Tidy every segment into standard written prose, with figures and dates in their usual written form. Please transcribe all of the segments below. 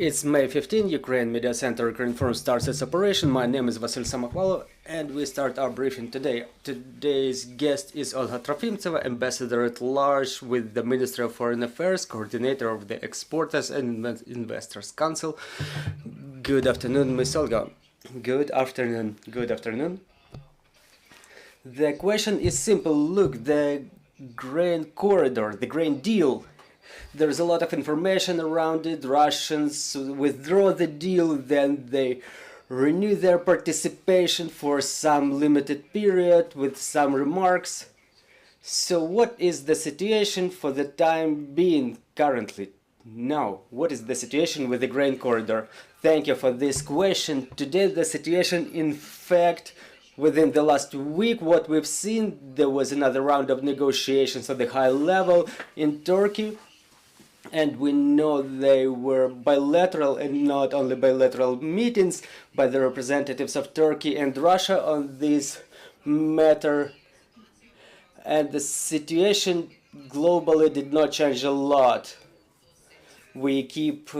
It's May 15, Ukraine Media Center confirms starts its operation. My name is Vasil Samokhvalov, and we start our briefing today. Today's guest is Olga Trofimtseva, Ambassador at Large with the Ministry of Foreign Affairs, coordinator of the Exporters and Investors Council. Good afternoon, Ms. Olga. Good afternoon. Good afternoon. The question is simple. Look, the grain corridor, the grain deal. There's a lot of information around it. Russians withdraw the deal, then they renew their participation for some limited period with some remarks. So what is the situation for the time being currently? Now, what is the situation with the grain corridor? Thank you for this question. Today the situation, in fact, within the last week, what we've seen, there was another round of negotiations at the high level in Turkey. And we know they were bilateral and not only bilateral meetings by the representatives of Turkey and Russia on this matter. And the situation globally did not change a lot. We keep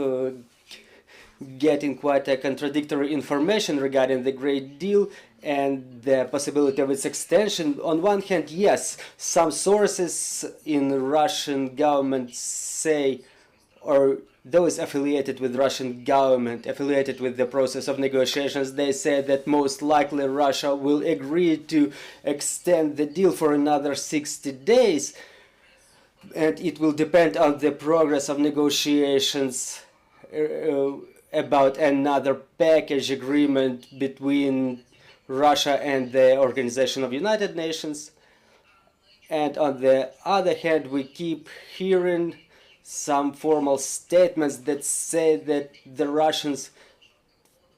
getting quite a contradictory information regarding the Great Deal and the possibility of its extension. On one hand, yes, some sources in the Russian government say, or those affiliated with Russian government, affiliated with the process of negotiations, they say that most likely Russia will agree to extend the deal for another 60 days. And it will depend on the progress of negotiations about another package agreement between Russia and the Organization of United Nations. And on the other hand, we keep hearing some formal statements that say that the Russians,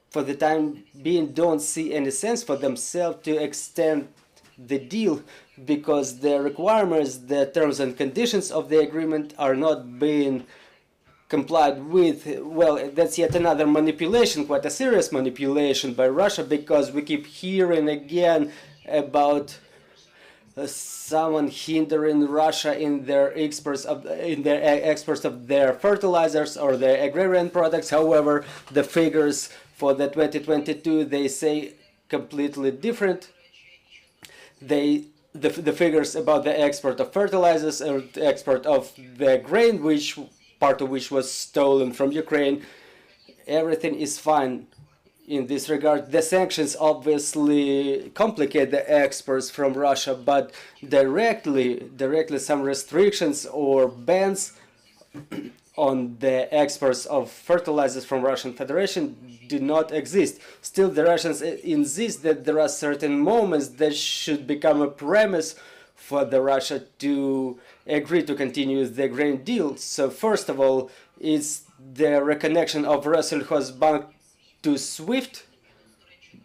for the time being, don't see any sense for themselves to extend the deal because the requirements, the terms and conditions of the agreement are not being complied with. Well, that's yet another manipulation, quite a serious manipulation by Russia, because we keep hearing again about someone hindering Russia in their exports of their fertilizers or their agrarian products. However, the figures for the 2022, they say completely different. The figures about the export of fertilizers or the export of the grain, which part of which was stolen from Ukraine, everything is fine in this regard. The sanctions obviously complicate the exports from Russia, but directly some restrictions or bans on the exports of fertilizers from Russian Federation do not exist. Still, the Russians insist that there are certain moments that should become a premise for the Russia to agree to continue the grain deal. So first of all, it's the reconnection of Bank to SWIFT,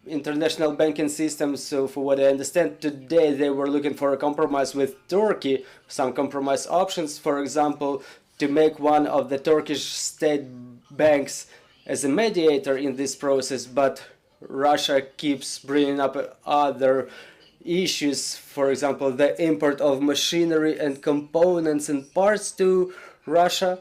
international banking system. So for what I understand, today they were looking for a compromise with Turkey, some compromise options, for example, to make one of the Turkish state banks as a mediator in this process, but Russia keeps bringing up other issues, for example, the import of machinery and components and parts to Russia.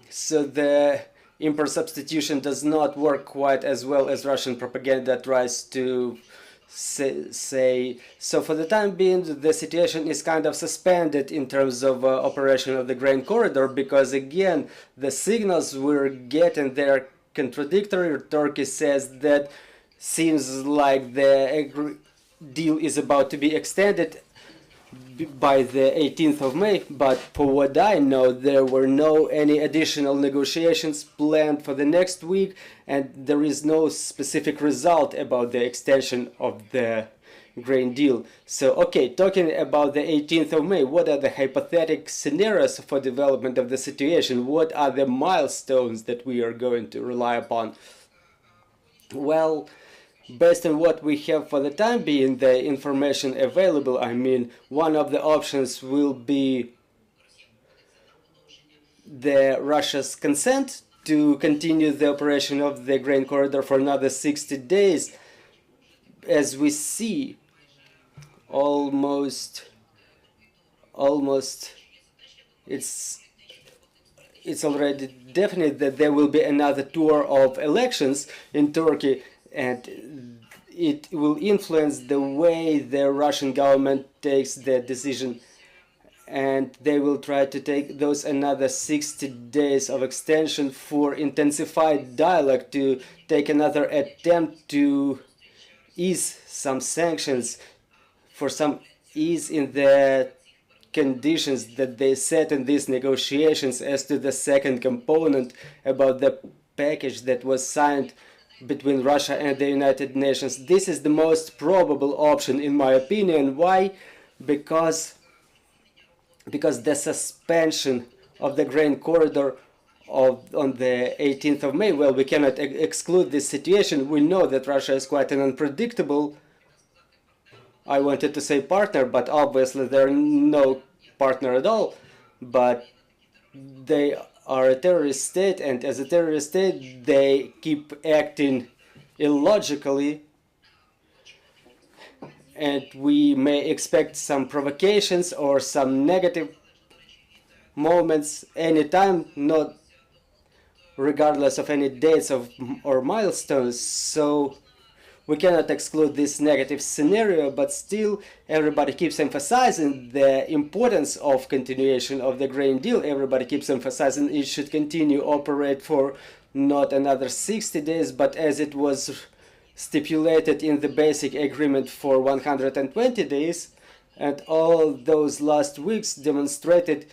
So the import substitution does not work quite as well as Russian propaganda tries to say. So for the time being, the situation is kind of suspended in terms of operation of the grain corridor, because again, the signals we're getting, they're contradictory. Turkey says that seems like the deal is about to be extended by the 18th of May, but for what I know, there were any additional negotiations planned for the next week, and there is no specific result about the extension of the grain deal. So, okay, talking about the 18th of May, what are the hypothetical scenarios for development of the situation? What are the milestones that we are going to rely upon? Well, based on what we have for the time being, the information available, I mean, one of the options will be Russia's consent to continue the operation of the grain corridor for another 60 days. As we see, almost it's it's already definite that there will be another tour of elections in Turkey, and it will influence the way the Russian government takes the decision, and they will try to take those another 60 days of extension for intensified dialogue, to take another attempt to ease some sanctions, for some ease in the conditions that they set in these negotiations. As to the second component about the package that was signed between Russia and the United Nations, this is the most probable option in my opinion. Why? Because the suspension of the grain corridor on the 18th of May, well, we cannot exclude this situation. We know that Russia is quite an unpredictable, I wanted to say partner, but obviously they're no partner at all. But they are a terrorist state, and as a terrorist state, they keep acting illogically. And we may expect some provocations or some negative moments anytime, not regardless of any dates or milestones. So we cannot exclude this negative scenario, but still everybody keeps emphasizing the importance of continuation of the grain deal. Everybody keeps emphasizing it should continue operate for not another 60 days, but as it was stipulated in the basic agreement, for 120 days. And all those last weeks demonstrated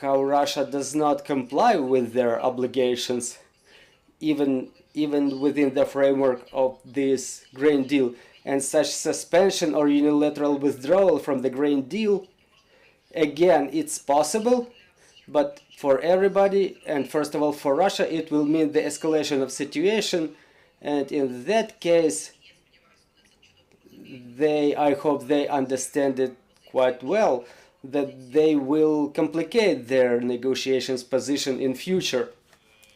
how Russia does not comply with their obligations, even within the framework of this grain deal. And such suspension or unilateral withdrawal from the grain deal, again, it's possible, but for everybody, and first of all for Russia, it will mean the escalation of situation. And in that case, I hope they understand it quite well, that they will complicate their negotiations position in future.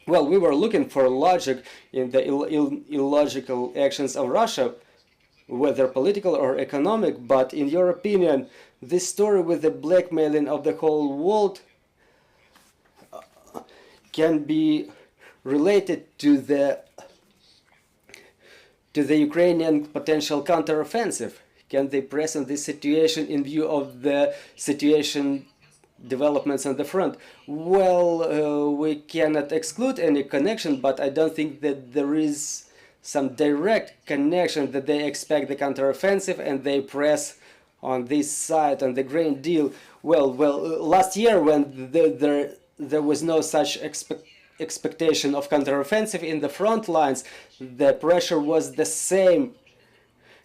Well, we were looking for logic in the illogical actions of Russia, whether political or economic, but in your opinion, this story with the blackmailing of the whole world can be related to the Ukrainian potential counteroffensive? Can they press on this situation in view of the situation developments on the front? Well, we cannot exclude any connection, but I don't think that there is some direct connection that they expect the counteroffensive and they press on this side, on the grain deal. Well, last year when there was no such expectation of counteroffensive in the front lines, the pressure was the same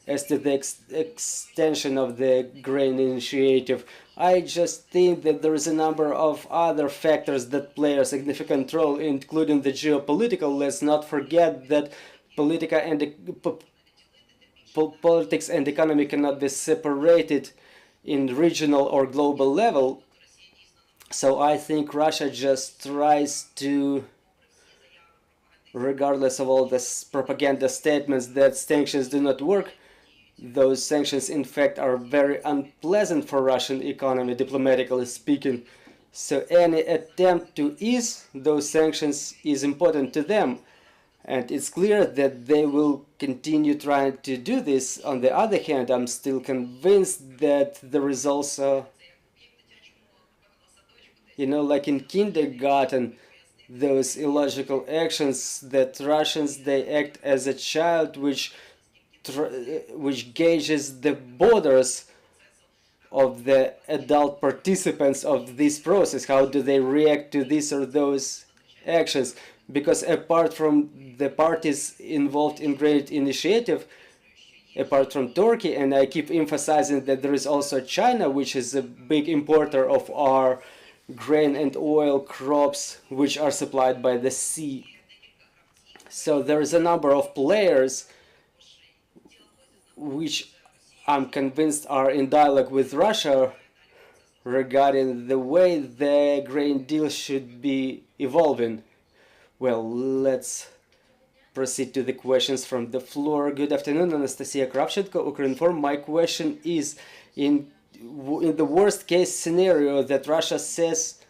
as to the extension of the grain initiative. I just think that there is a number of other factors that play a significant role, including the geopolitical. Let's not forget that politics and economy cannot be separated in regional or global level. So I think Russia just tries to, regardless of all this propaganda statements that sanctions do not work, those sanctions in fact are very unpleasant for Russian economy, diplomatically speaking. So any attempt to ease those sanctions is important to them. And it's clear that they will continue trying to do this. On the other hand, I'm still convinced that there is also, like in kindergarten, those illogical actions that Russians, they act as a child which gauges the borders of the adult participants of this process. How do they react to this or those actions? Because apart from the parties involved in great initiative, apart from Turkey, and I keep emphasizing that there is also China, which is a big importer of our grain and oil crops, which are supplied by the sea. So there is a number of players which I'm convinced are in dialogue with Russia regarding the way the grain deal should be evolving. Well, let's proceed to the questions from the floor. Good afternoon, Anastasia Kravchenko, Ukrinform. My question is, in the worst case scenario that Russia says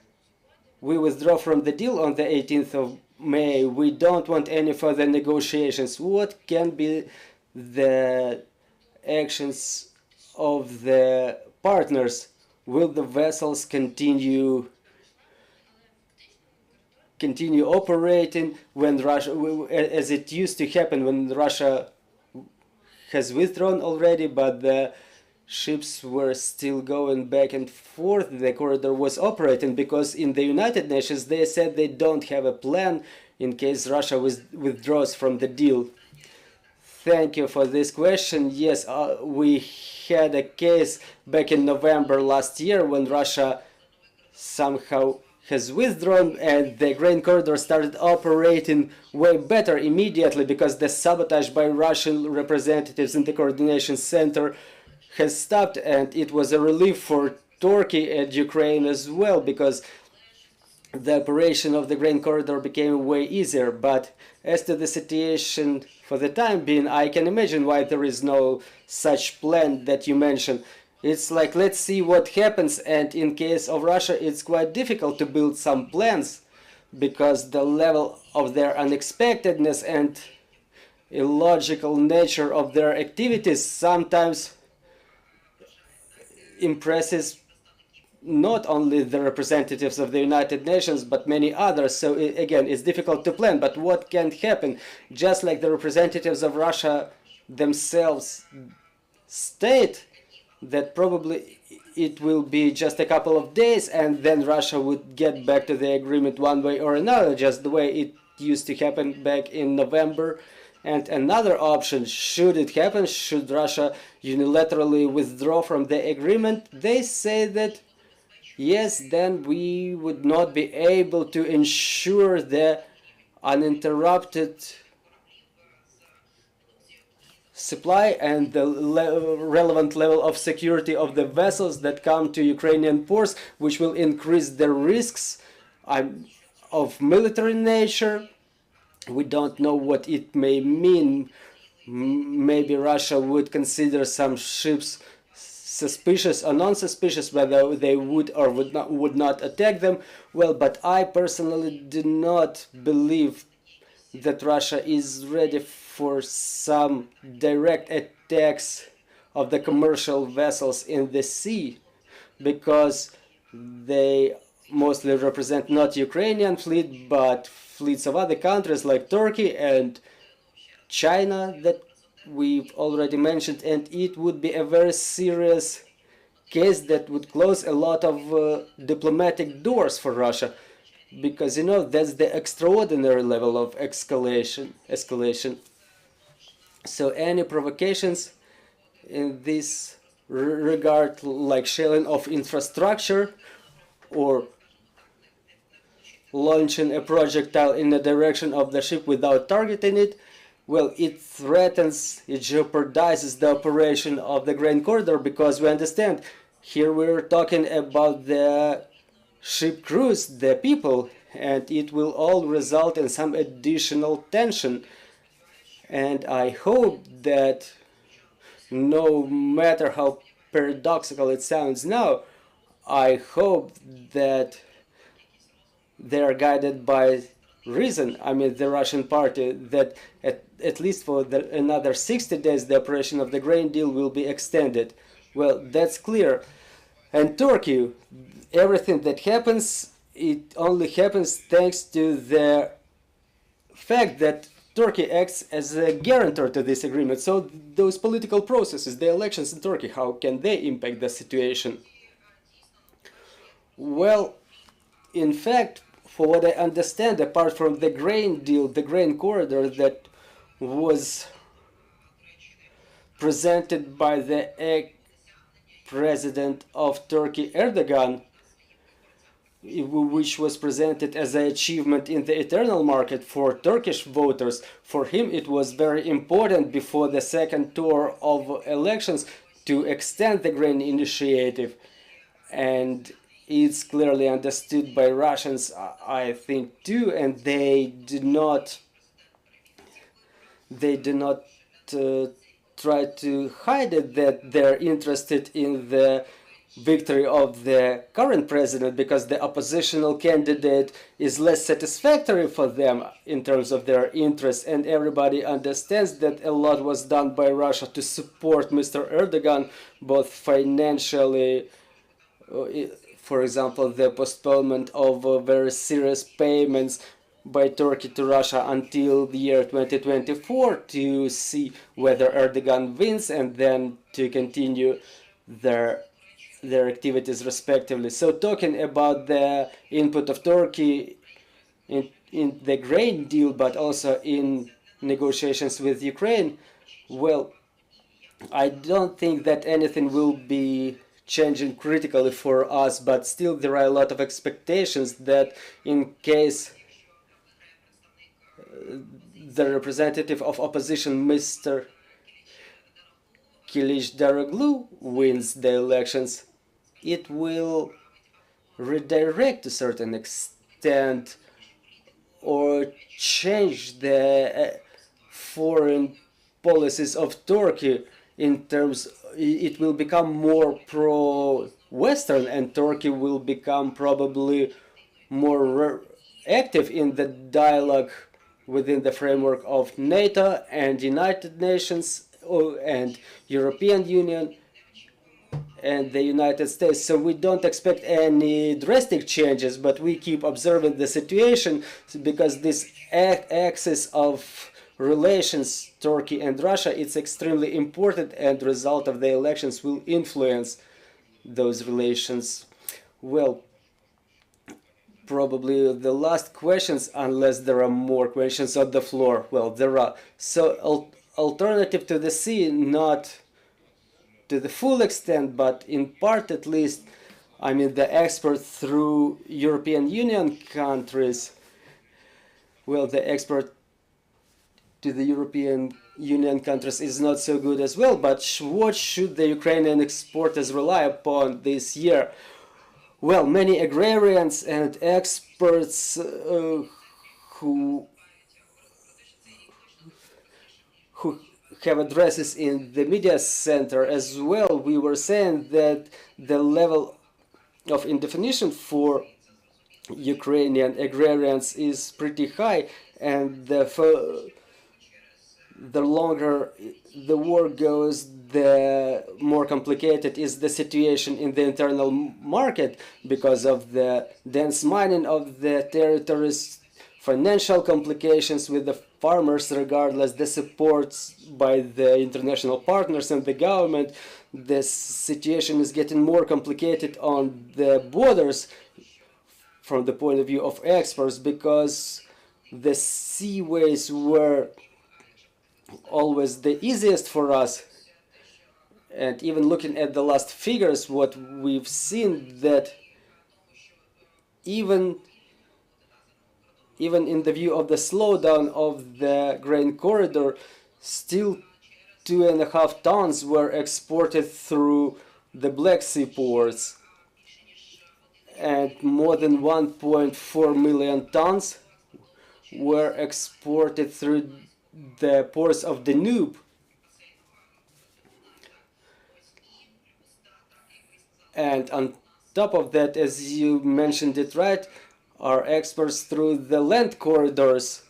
we withdraw from the deal on the 18th of May. We don't want any further negotiations. What can be the actions of the partners? Will the vessels continue operating when Russia, as it used to happen when Russia has withdrawn already, but the ships were still going back and forth? The corridor was operating because in the United Nations they said they don't have a plan in case Russia withdraws from the deal. Thank you for this question. Yes, we had a case back in November last year when Russia somehow has withdrawn and the grain corridor started operating way better immediately because the sabotage by Russian representatives in the coordination center has stopped, and it was a relief for Turkey and Ukraine as well because the operation of the grain corridor became way easier. But as to the situation for the time being, I can imagine why there is no such plan that you mentioned. It's like, let's see what happens, and in case of Russia it's quite difficult to build some plans because the level of their unexpectedness and illogical nature of their activities sometimes impresses not only the representatives of the United Nations but many others. So again, it's difficult to plan, but what can happen? Just like the representatives of Russia themselves state that probably it will be just a couple of days and then Russia would get back to the agreement one way or another, just the way it used to happen back in November. And another option, should it happen, should Russia unilaterally withdraw from the agreement, they say that yes, then we would not be able to ensure the uninterrupted supply and the relevant level of security of the vessels that come to Ukrainian ports, which will increase the risks of military nature. We don't know what it may mean. Maybe Russia would consider some ships suspicious or non-suspicious, whether they would or would not attack them. Well, but I personally do not believe that Russia is ready for some direct attacks of the commercial vessels in the sea, because they mostly represent not Ukrainian fleet, but fleets of other countries like Turkey and China that we've already mentioned, and it would be a very serious case that would close a lot of diplomatic doors for Russia, because that's the extraordinary level of escalation. So any provocations in this regard, like shelling of infrastructure or launching a projectile in the direction of the ship without targeting it, well, it threatens, it jeopardizes the operation of the grain corridor, because we understand here we're talking about the ship crews, the people, and it will all result in some additional tension. And I hope that, no matter how paradoxical it sounds now, I hope that they are guided by reason. I mean, the Russian party, that at least for another 60 days the operation of the grain deal will be extended. Well, that's clear. And Turkey, everything that happens, it only happens thanks to the fact that Turkey acts as a guarantor to this agreement. So those political processes, the elections in Turkey, how can they impact the situation? Well, in fact, for what I understand, apart from the grain deal, the grain corridor that was presented by the ex-president of Turkey, Erdogan, which was presented as an achievement in the internal market for Turkish voters. For him, it was very important before the second tour of elections to extend the grain initiative. And it's clearly understood by Russians, I think, too, and they do not try to hide it, that they're interested in the victory of the current president, because the oppositional candidate is less satisfactory for them in terms of their interests, and everybody understands that a lot was done by Russia to support Mr. Erdogan, both financially, for example, the postponement of very serious payments by Turkey to Russia until the year 2024 to see whether Erdogan wins, and then to continue their activities respectively. So talking about the input of Turkey in the grain deal, but also in negotiations with Ukraine, well, I don't think that anything will be changing critically for us, but still there are a lot of expectations that in case the representative of opposition, Mr. Kılıçdaroğlu, wins the elections, it will redirect to a certain extent or change the foreign policies of Turkey in terms, it will become more pro-Western, and Turkey will become probably more active in the dialogue within the framework of NATO and United Nations and European Union and the United States. So we don't expect any drastic changes, but we keep observing the situation, because this axis of relations, Turkey and Russia, it's extremely important, and the result of the elections will influence those relations. Well, probably the last questions, unless there are more questions on the floor. Well, there are. So alternative to the sea, not to the full extent, but in part at least, I mean, the export through European Union countries, well, the export to the European Union countries is not so good as well, but what should the Ukrainian exporters rely upon this year? Well, many agrarians and experts who have addresses in the media center as well, we were saying that the level of indefinition for Ukrainian agrarians is pretty high, and the longer the war goes, the more complicated is the situation in the internal market because of the dense mining of the territories, financial complications with the farmers, regardless the supports by the international partners and the government. The situation is getting more complicated on the borders from the point of view of exports, because the seaways were always the easiest for us. And even looking at the last figures, what we've seen, that even in the view of the slowdown of the grain corridor, still 2.5 tons were exported through the Black Sea ports, and more than 1.4 million tons were exported through the ports of Danube. And on top of that, as you mentioned it right, our exports through the land corridors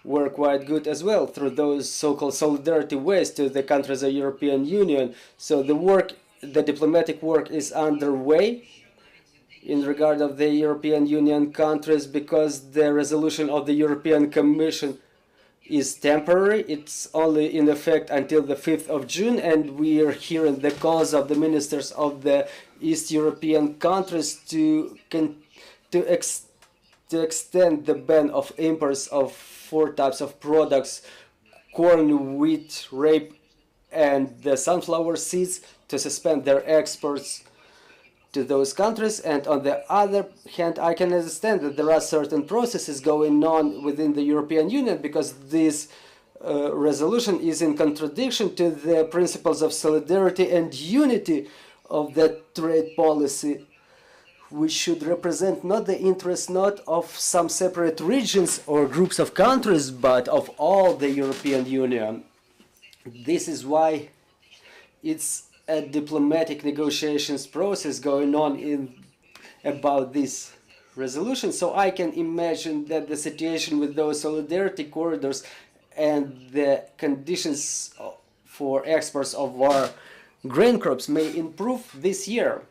were quite good as well, through those so-called solidarity ways to the countries of the European Union. So the diplomatic work is underway in regard of the European Union countries, because the resolution of the European Commission is temporary. It's only in effect until the 5th of June, and we are hearing the calls of the ministers of the East European countries to extend the ban of imports of 4 types of products: corn, wheat, rape, and the sunflower seeds, to suspend their exports to those countries. And on the other hand, I can understand that there are certain processes going on within the European Union, because this resolution is in contradiction to the principles of solidarity and unity of the trade policy, which should represent not the interests not of some separate regions or groups of countries, but of all the European Union. This is why it's a diplomatic negotiations process going on about this resolution, so I can imagine that the situation with those solidarity corridors and the conditions for exports of our grain crops may improve this year.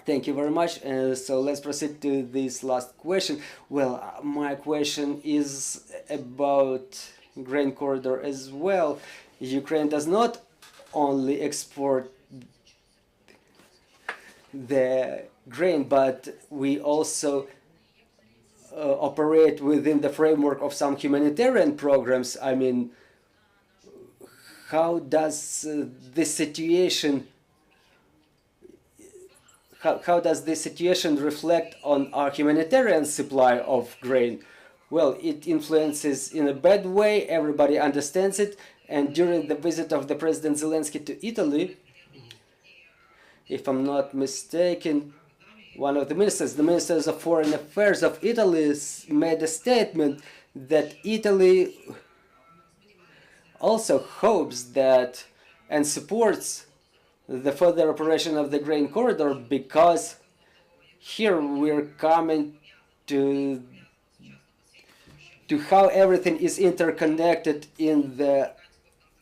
Thank you very much. So let's proceed to this last question. Well, my question is about grain corridor as well. Ukraine does not only export the grain, but we also operate within the framework of some humanitarian programs. I mean, how does this situation how does this situation reflect on our humanitarian supply of grain? Well, it influences in a bad way, everybody understands it, and during the visit of the President Zelensky to Italy, if I'm not mistaken, one of the ministers of foreign affairs of Italy made a statement that Italy also hopes that and supports the further operation of the grain corridor, because here we're coming to how everything is interconnected in the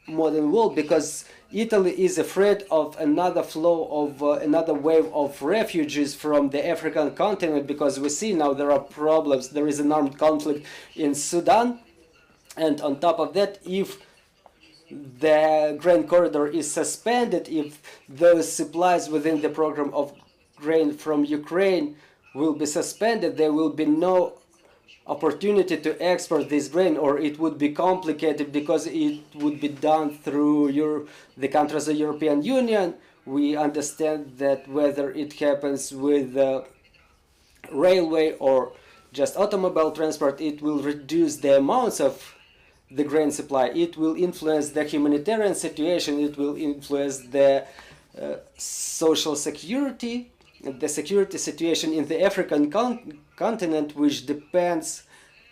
modern world, because Italy is afraid of another flow of another wave of refugees from the African continent, because we see now there are problems, there is an armed conflict in Sudan, and on top of that, if the grain corridor is suspended, if those supplies within the program of grain from Ukraine will be suspended, there will be no opportunity to export this grain, or it would be complicated because it would be done through the countries of the European Union. We understand that whether it happens with railway or just automobile transport, it will reduce the amounts of the grain supply. It will influence the humanitarian situation, it will influence the social security, the security situation in the African continent, which depends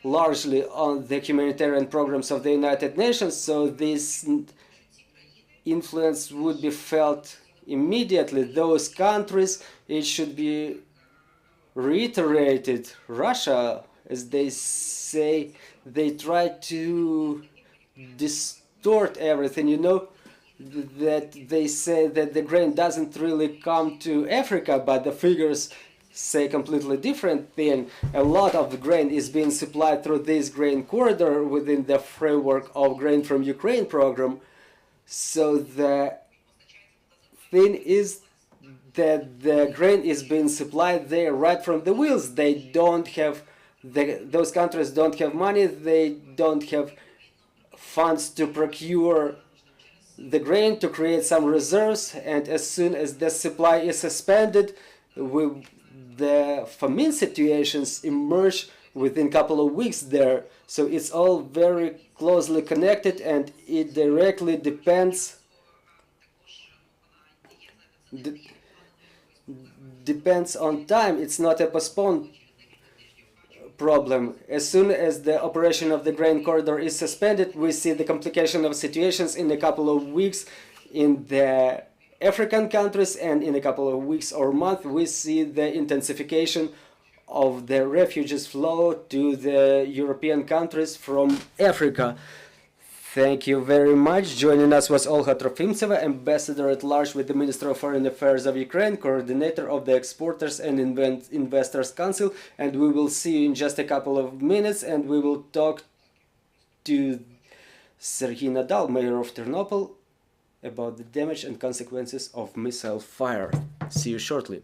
largely on the humanitarian programs of the United Nations. So this influence would be felt immediately. Those countries, it should be reiterated, Russia, as they say, they try to distort everything, that they say that the grain doesn't really come to Africa, but the figures say completely different thing. A lot of the grain is being supplied through this grain corridor within the framework of Grain from Ukraine program. So the thing is that the grain is being supplied there right from the wheels. They don't have those countries don't have money, they don't have funds to procure the grain, to create some reserves, and as soon as the supply is suspended, the famine situations emerge within a couple of weeks there. So it's all very closely connected, and it directly depends on time. It's not a postponed problem. As soon as the operation of the grain corridor is suspended, we see the complication of situations in a couple of weeks in the African countries, and in a couple of weeks or months we see the intensification of the refugees flow to the European countries from Africa. Thank you very much. Joining us was Olga Trofimtseva, Ambassador at Large with the Minister of Foreign Affairs of Ukraine, Coordinator of the Exporters and Investors Council, and we will see you in just a couple of minutes, and we will talk to Sergei Nadal, Mayor of Ternopil, about the damage and consequences of missile fire. See you shortly.